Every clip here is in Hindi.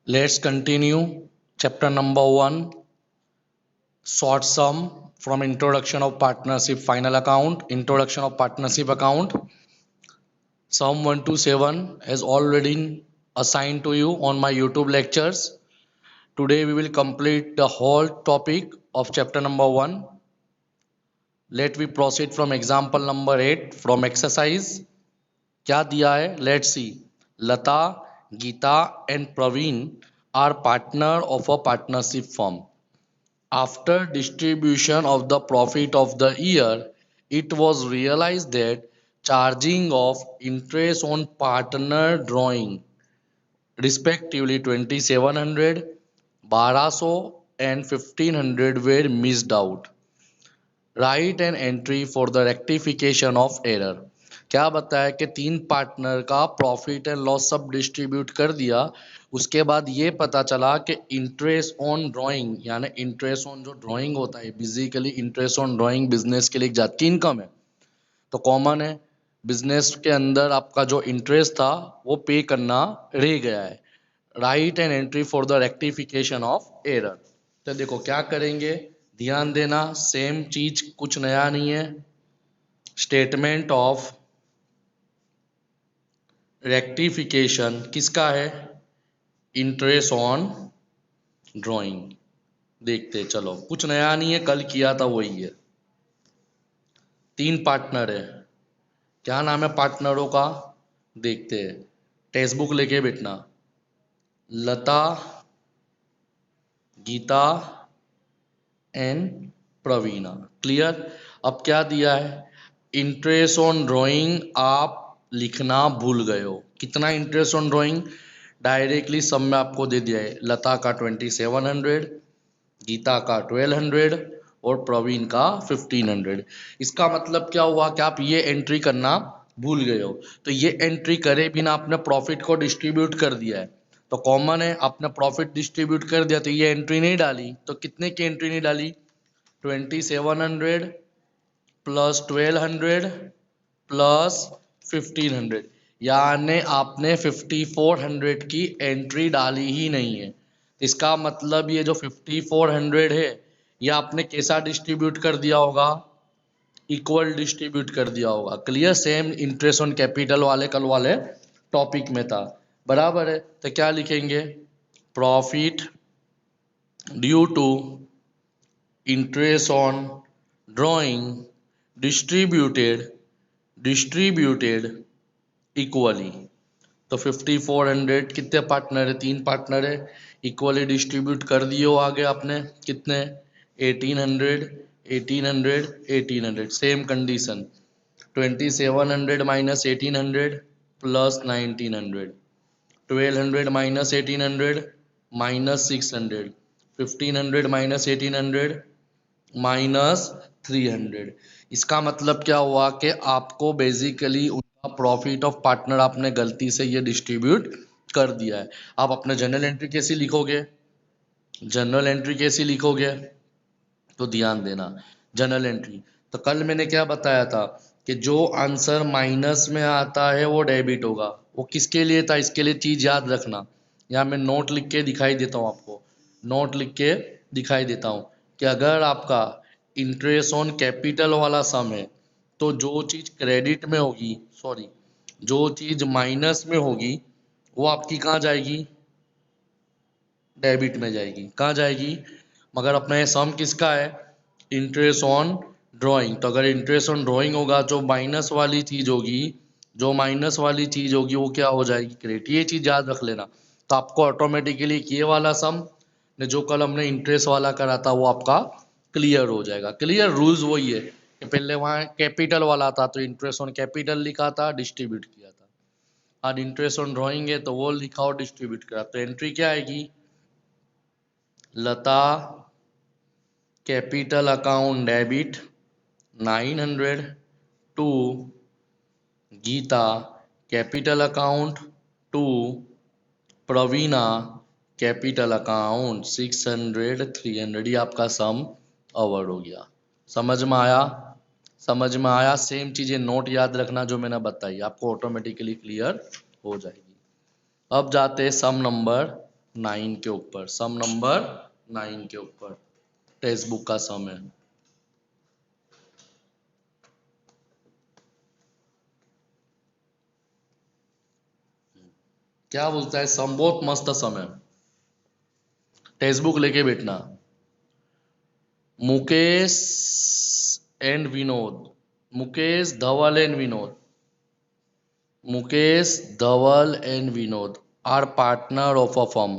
Let's continue chapter number 1, short sum from introduction of partnership final account, introduction of partnership account. Sum 1 to 7 has already assigned to you on my YouTube lectures. Today we will complete the whole topic of chapter number 1. Let we proceed from example number 8 from exercise. क्या दिया है? Let's see. Lata, Geeta and Praveen are partner of a partnership firm. After distribution of the profit of the year, it was realized that charging of interest on partner drawing, respectively 2700, 1200 and 1500 were missed out. Right an entry for the rectification of error. क्या बताया कि तीन पार्टनर का प्रॉफिट एंड लॉस सब डिस्ट्रीब्यूट कर दिया। उसके बाद ये पता चला कि इंटरेस्ट ऑन ड्राइंग यानी इंटरेस्ट ऑन जो ड्राइंग होता है, basically interest on drawing business के लिए एक जात की इनकम है, तो कॉमन है। बिजनेस के अंदर आपका जो इंटरेस्ट था वो पे करना रह गया है। Right an entry for the rectification of error. तो देखो क्या करेंगे, ध्यान देना, सेम चीज, कुछ नया नहीं है। स्टेटमेंट ऑफ रेक्टिफिकेशन किसका है? Interest on drawing. देखते चलो, कुछ नया नहीं है, कल किया था वही है। तीन पार्टनर है, क्या नाम है पार्टनरों का? देखते हैं, टेक्स्ट बुक लेके बैठना। लता, गीता एंड प्रवीणा। क्लियर? अब क्या दिया है? इंटरेस्ट ऑन ड्राइंग आप लिखना भूल गए हो। कितना इंटरेस्ट ऑन ड्राइंग? डायरेक्टली सब में आपको दे दिया है। लता का 2700, गीता का 1200 और प्रवीण का 1500। इसका मतलब क्या हुआ कि आप ये एंट्री करना भूल गए हो। तो ये एंट्री करे बिना आपने प्रॉफिट को डिस्ट्रीब्यूट कर दिया है। तो कॉमन है, आपने प्रॉफिट डिस्ट्रीब्यूट कर दिया तो ये एंट्री नहीं डाली। तो कितने की एंट्री नहीं डाली? 2700 प्लस 1200 प्लस 1500, यानी आपने 5400 की एंट्री डाली ही नहीं है। इसका मतलब ये जो 5400 है ये आपने कैसा डिस्ट्रीब्यूट कर दिया होगा? इक्वल डिस्ट्रीब्यूट कर दिया होगा। Clear? Same interest on capital वाले कल वाले टॉपिक में था, बराबर है। तो क्या लिखेंगे? Profit due to interest on drawing distributed equally। तो 5400 कितने पार्टनर है? तीन पार्टनर है, इक्वली डिस्ट्रीब्यूट कर दिए हो आगे आपने। कितने? 1800 1800 1800। Same condition, 2700 minus 1800 plus 1900, 1200 minus 1800 minus 600, 1500 minus 1800 minus 300। इसका मतलब क्या हुआ कि आपको बेसिकली उनका प्रॉफिट ऑफ पार्टनर आपने गलती से ये डिस्ट्रीब्यूट कर दिया है। आप अपने जर्नल एंट्री कैसी लिखोगे? जर्नल एंट्री कैसी लिखोगे? तो ध्यान देना, जर्नल एंट्री। तो कल मैंने क्या बताया था कि जो आंसर माइनस में आता है वो डेबिट होगा। वो किसके लिए था? इसके लिए चीज याद रखना। यहाँ मैं नोट लिख के दिखाई देता हूँ आपको, नोट लिख के दिखाई देता हूँ कि अगर आपका इंटरेस्ट ऑन कैपिटल वाला सम है तो जो चीज क्रेडिट में होगी, सॉरी, जो चीज माइनस में होगी वो आपकी कहाँ जाएगी? डेबिट में जाएगी। कहाँ जाएगी? मगर अपना ये सम किसका है? Interest on drawing. तो अगर इंटरेस्ट ऑन ड्राइंग होगा, जो माइनस वाली चीज होगी, जो माइनस वाली चीज होगी वो क्या हो जाएगी? क्रेडिट। ये चीज याद रख लेना। तो आपको ऑटोमेटिकली ये वाला सम ने जो कल हमने इंटरेस्ट वाला करा था वो आपका क्लियर हो जाएगा। क्लियर? रूल्स वही है कि पहले वहाँ कैपिटल वाला था तो इंटरेस्ट ऑन कैपिटल लिखा था, डिस्ट्रीब्यूट किया था। आज इंटरेस्ट ऑन ड्राइंग है तो वो लिखा और डिस्ट्रीब्यूट करा। तो एंट्री क्या आएगी? Lata capital account debit 900 to Geeta capital account to Praveena capital account 600 300। ये आपका सम अवर्ड हो गया। समझ में आया? समझ में आया? सेम चीजें नोट याद रखना जो मैंने बताई, आपको ऑटोमेटिकली क्लियर हो जाएगी। अब जाते हैं सम नंबर 9 के ऊपर, सम नंबर 9 के ऊपर टेक्स्ट बुक का सम है। क्या बोलता है सम? बहुत मस्त सम है, टेक्स्ट बुक लेके बैठना। Mukesh and Vinod, Mukesh Dhawal and Vinod, Mukesh Dhawal and Vinod are partner of a firm.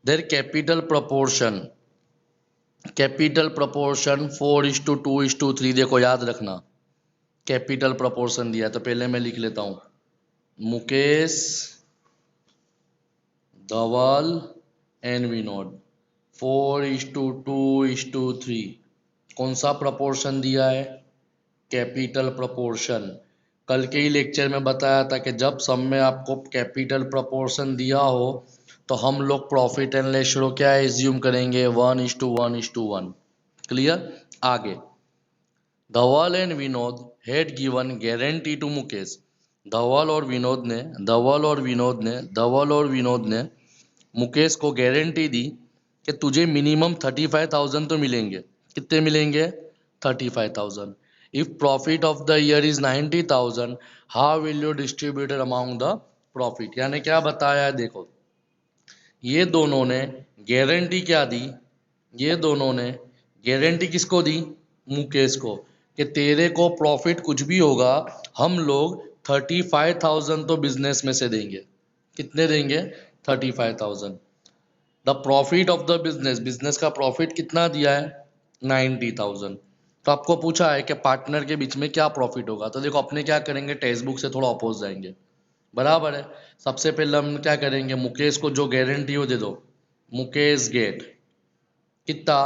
Their capital proportion 4:2:3। देखो याद रखना, कैपिटल प्रपोर्शन दिया है तो पहले मैं लिख लेता हूं, मुकेश धवल एंड विनोद 4:2:3। कौन सा प्रपोर्शन दिया है? Capital proportion. कल के ही लेक्चर में बताया था कि जब सब में आपको कैपिटल प्रपोर्शन दिया हो तो हम लोग प्रॉफिट एंड रेशियो क्या एज्यूम करेंगे? 1:1:1। क्लियर? आगे, Dhaval and Vinod had given guarantee to Mukesh. Dhaval और विनोद ने मुकेश को गारंटी दी कि तुझे मिनिमम 35,000 तो मिलेंगे। कितने मिलेंगे? 35,000। If profit of the year is 90,000, how will you distribute among the profit? यानी क्या बताया है? देखो, ये दोनों ने गारंटी क्या दी? ये दोनों ने गारंटी किसको दी? मुकेश को, कि तेरे को प्रॉफिट कुछ भी होगा हम लोग 35,000 तो बिजनेस में से देंगे। कितने देंगे? 35,000। The profit of the business का प्रॉफिट कितना दिया है? 90,000। तो आपको पूछा है कि पार्टनर के बीच में क्या प्रॉफिट होगा, तो देखो अपने क्या करेंगे, टेक्स्ट बुक से थोड़ा अपोज जाएंगे। बराबर है। सबसे पहले हम क्या करेंगे, मुकेश को जो गारंटी हो दे दो। मुकेश गेट कितना?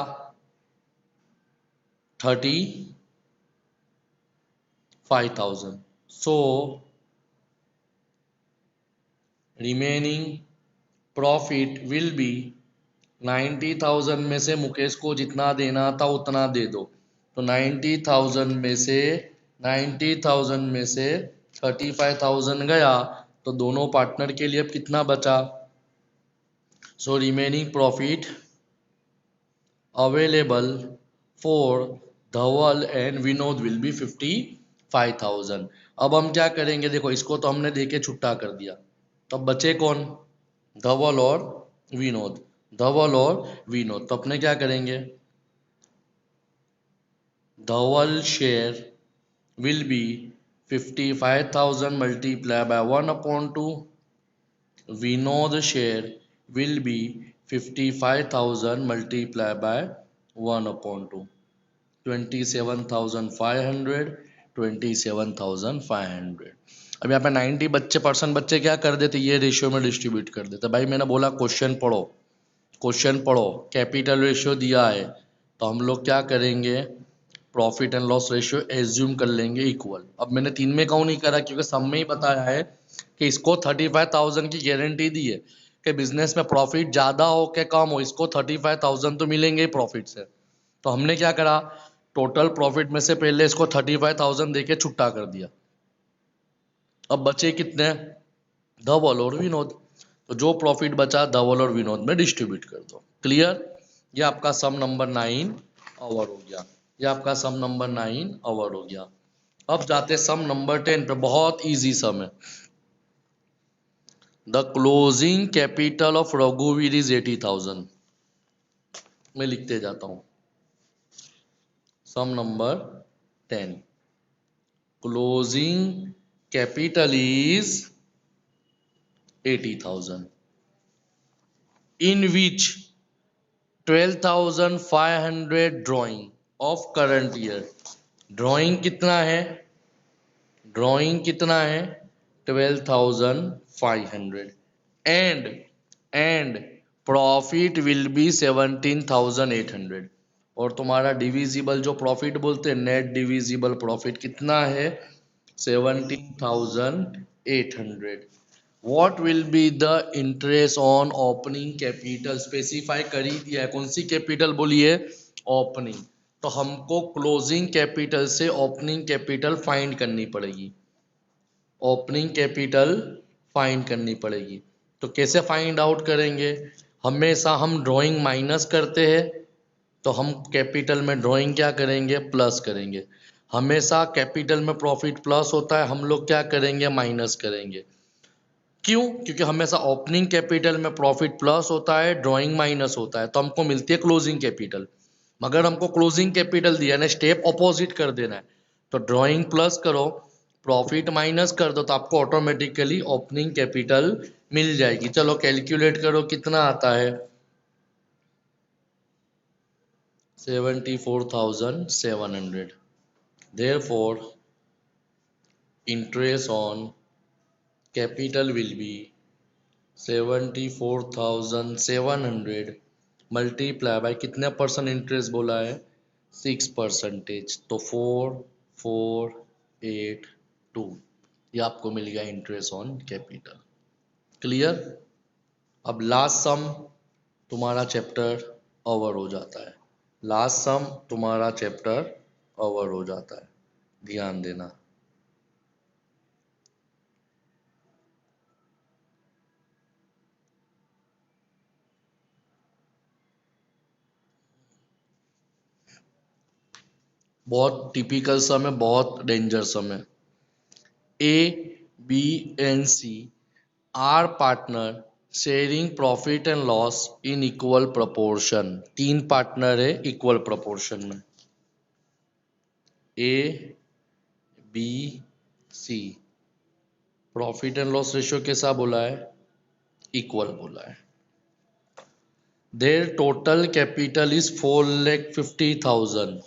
35,000। सो रिमेनिंग प्रॉफिट विल बी 90,000 में से मुकेश को जितना देना था उतना दे दो। तो 90,000 में से 35,000 गया तो दोनों पार्टनर के लिए अब कितना बचा? So remaining profit available for Dhawal and Vinod will be 55,000। अब हम क्या करेंगे? देखो इसको तो हमने देके छुट्टा कर दिया, तो अब बचे कौन? धवल और विनोद। धवल और विनोद, तो अपने क्या करेंगे? धवल share will be 55,000 multiplied by 1/2. Vinod share will be 55,000 multiplied by 1/2. 27,500, 27,500। अब यहाँ पे 90 बच्चे क्या कर देते? ये रेशियो में डिस्ट्रीब्यूट कर देते। भाई मैंने बोला क्वेश्चन पढ़ो, क्वेश्चन पढ़ो। कैपिटल रेशियो दिया है तो हम लोग क्या करेंगे? Profit and loss ratio assume कर लेंगे इक्वल। अब मैंने 3 में काउंट नहीं करा क्योंकि सब में ही बताया है कि इसको 35,000 की गारंटी दी है कि बिजनेस में प्रॉफिट ज़्यादा हो कि कम हो, इसको 35,000 तो मिलेंगे प्रॉफिट से। तो हमने क्या करा, टोटल प्रॉफिट में से पहले इसको 35,000 दे के छुट्टा कर दिया। अब बचे कितने? धवल और विनोद। तो जो प्रॉफिट बचा धवल और विनोद में डिस्ट्रीब्यूट कर दो। क्लियर? ये आपका सम नंबर 9 ओवर हो गया। ये आपका सम नंबर 9 ओवर हो गया। अब जाते सम नंबर 10 पे। बहुत इजी सम है। द क्लोजिंग कैपिटल ऑफ रघुवीर इज 80,000। मैं लिखते जाता हूं, sum number 10। Closing capital is 80,000 in which 12,500 drawing of current year. Drawing कितना है? ड्रॉइंग कितना है? 12,500 एंड प्रॉफिट विल बी 17,800। और तुम्हारा डिविजिबल जो प्रॉफिट बोलते हैं, नेट डिविजिबल प्रॉफिट कितना है? 17,800। What will be the interest on opening capital? Specify कर ही दिया है। कौन सी कैपिटल बोलिए? ओपनिंग। तो हमको क्लोजिंग कैपिटल से ओपनिंग कैपिटल फाइंड करनी पड़ेगी। ओपनिंग कैपिटल फाइंड करनी पड़ेगी। तो कैसे फाइंड आउट करेंगे? हमेशा हम ड्राइंग माइनस करते हैं तो हम कैपिटल में ड्राइंग क्या करेंगे? प्लस करेंगे। हमेशा कैपिटल में प्रॉफिट प्लस होता है, हम लोग क्या करेंगे? माइनस करेंगे। क्यों? क्योंकि हमेशा ओपनिंग कैपिटल में प्रॉफिट प्लस होता है, ड्राइंग माइनस होता है, तो हमको मिलती है क्लोजिंग कैपिटल। मगर हमको क्लोजिंग कैपिटल दिया ना, स्टेप ऑपोजिट कर देना है, तो ड्राइंग प्लस करो, प्रॉफिट माइनस कर दो, तो आपको ऑटोमेटिकली ओपनिंग कैपिटल मिल जाएगी। चलो कैलकुलेट करो कितना आता है। 74,700। Therefore, interest on capital will be 74,700 multiply by कितने परसेंट इंटरेस्ट बोला है? 6%। तो 4482 ये आपको मिल गया इंटरेस्ट ऑन कैपिटल। क्लियर? अब लास्ट सम तुम्हारा चैप्टर ओवर हो जाता है। लास्ट सम तुम्हारा चैप्टर ओवर हो जाता है, ध्यान देना। बहुत टिपिकल सम है, बहुत डेंजर सम है। A, B and C are partner sharing profit and loss in equal proportion. तीन पार्टनर है इक्वल प्रोपोर्शन में। A, B, C. Profit and loss ratio कैसा बोला है? इक्वल बोला है। There total capital is 4,50,000।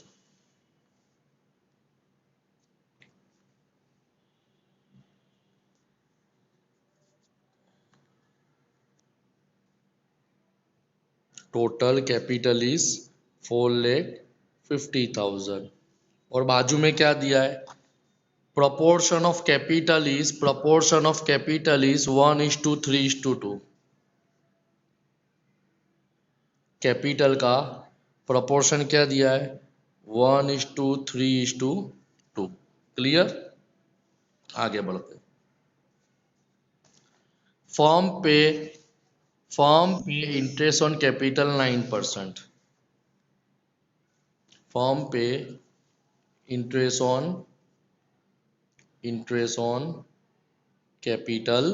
Total capital is 4,50,000 और बाजू में क्या दिया है? proportion of capital is 1:3:2। Capital का प्रोपोर्शन क्या दिया है? 1:3:2। क्लियर? आगे बढ़ते। फर्म पे इंटरेस्ट ऑन कैपिटल 9%। फर्म पे interest on capital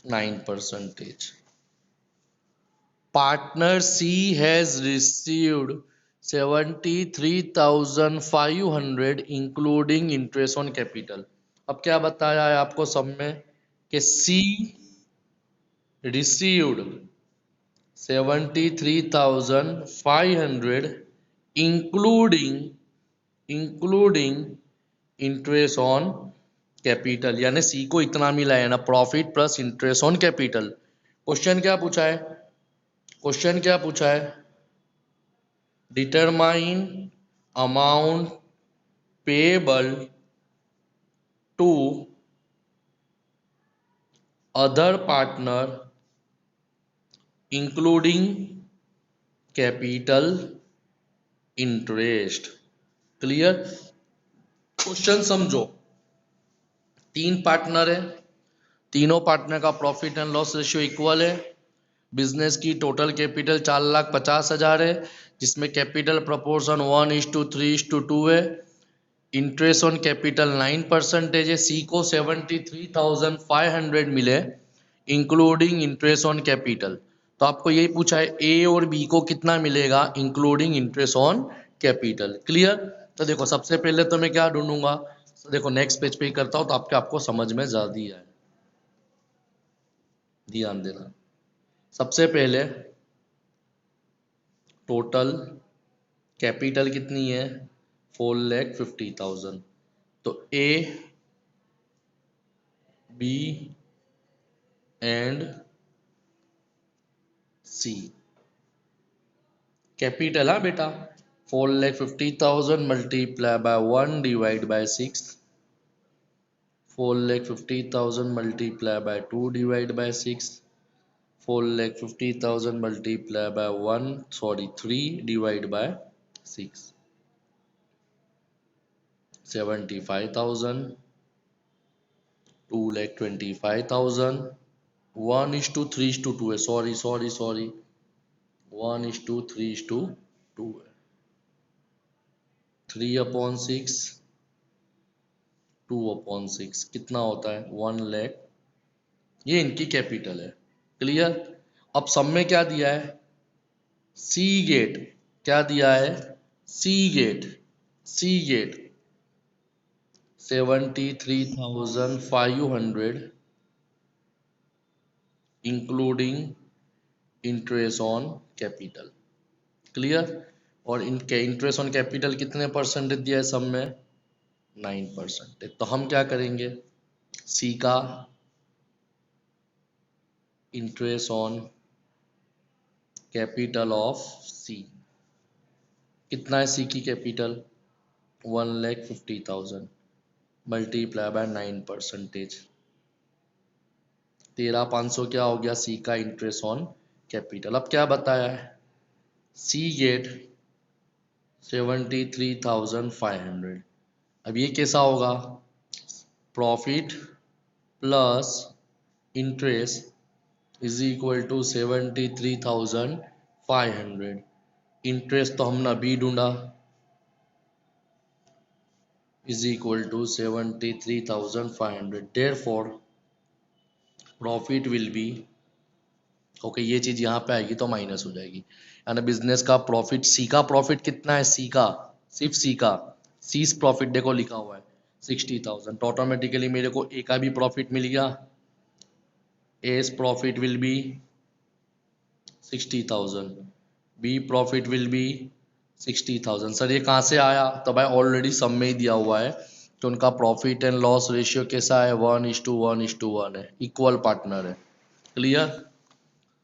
9%। Partner C has received 73,500 including interest on capital। अब क्या बताया है आपको सब में कि C received 73,500 including interest on capital, यानी सी को इतना मिला है ना, profit plus interest on capital. Question क्या पूछा है? Determine amount payable to other partner including capital interest. Clear? Question समझो। तीन पार्टनर है, तीनों पार्टनर का profit and loss ratio equal है। बिजनेस की टोटल कैपिटल 4,50,000 है, जिसमें कैपिटल प्रोपोर्शन 1:3:2 है। इंटरेस्ट ऑन कैपिटल 9% है। सी को 73,500 मिले इंक्लूडिंग इंटरेस्ट ऑन कैपिटल। तो आपको यही पूछा है ए और बी को कितना मिलेगा including interest on capital. Clear? तो देखो सबसे पहले तो मैं क्या ढूंढूंगा, देखो नेक्स्ट पेज पे ही करता हूं तो आपको समझ में ज्यादा ही आए, ध्यान देना। सबसे पहले टोटल कैपिटल कितनी है? 4,50,000। तो ए, बी एंड सी कैपिटल, हाँ बेटा, 4,50,000 multiply by 1 divide by 6, 4,50,000 multiply by 2 divide by 6, 4,50,000 multiply by 3 divide by 6, 75,000, 2,25,000 1:3:2 है, सॉरी 1:3:2 है। 3/6 2/6 कितना होता है 1 लाख। ये इनकी कैपिटल है। क्लियर। अब सब में क्या दिया है सी गेट, क्या दिया है C get 73,500 including interest on capital. Clear. और इनके इंटरेस्ट ऑन कैपिटल कितने परसेंटेज दिया है सब में 9%। तो हम क्या करेंगे सी का इंटरेस्ट ऑन कैपिटल ऑफ सी कितना है सी की कैपिटल 1,50,000 मल्टीप्लाई बाय 9%। 13,500 क्या हो गया सी का इंटरेस्ट ऑन कैपिटल। अब क्या बताया है सी गेट 73,500। अब ये कैसा होगा profit plus interest is equal to 73,500। Interest तो हमने अभी ढूंढा is equal to 73,500। Therefore profit will be okay ये चीज यहाँ पे आएगी तो माइनस हो जाएगी। यानी बिजनेस का प्रॉफिट सी का प्रॉफिट कितना है सी का सिर्फ सी का सीज प्रॉफिट देखो लिखा हुआ है 60,000। तो ऑटोमेटिकली मेरे को ए का भी प्रॉफिट मिल गया as profit will be 60,000 B profit will be 60,000। Sir ये कहाँ से आया तो भाई ऑलरेडी सब में ही दिया हुआ है तो उनका प्रॉफिट एंड लॉस रेशियो कैसा है 1:1:1 है इक्वल पार्टनर है। क्लियर।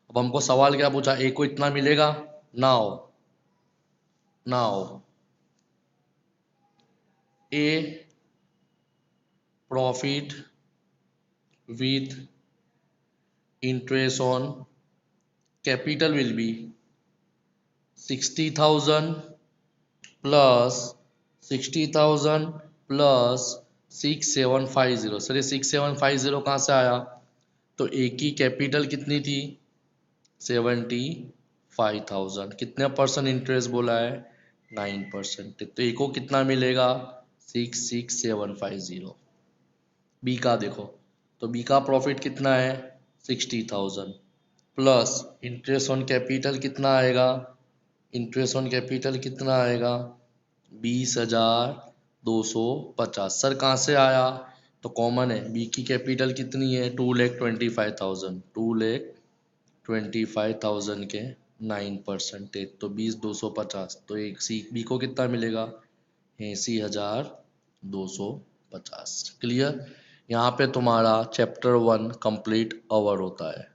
अब हमको सवाल क्या पूछा ए को इतना मिलेगा now A profit with interest on capital will be 60,000 plus 60,000 plus 6750। Sir ये 6750 कहाँ से आया तो ए की कैपिटल कितनी थी 75,000 कितने परसेंट इंटरेस्ट बोला है 9%। तो ए को कितना मिलेगा 66,750। बी का देखो तो बी का प्रॉफिट कितना है 60,000 प्लस इंटरेस्ट ऑन कैपिटल कितना आएगा इंटरेस्ट ऑन कैपिटल कितना आएगा 20,250। सर कहाँ से आया तो कॉमन है बी की कैपिटल कितनी है 2,25,000 के 9% तो 20,250। तो एक सी बी को कितना मिलेगा 80,250। क्लियर। यहाँ पे तुम्हारा चैप्टर 1 कंप्लीट ओवर होता है।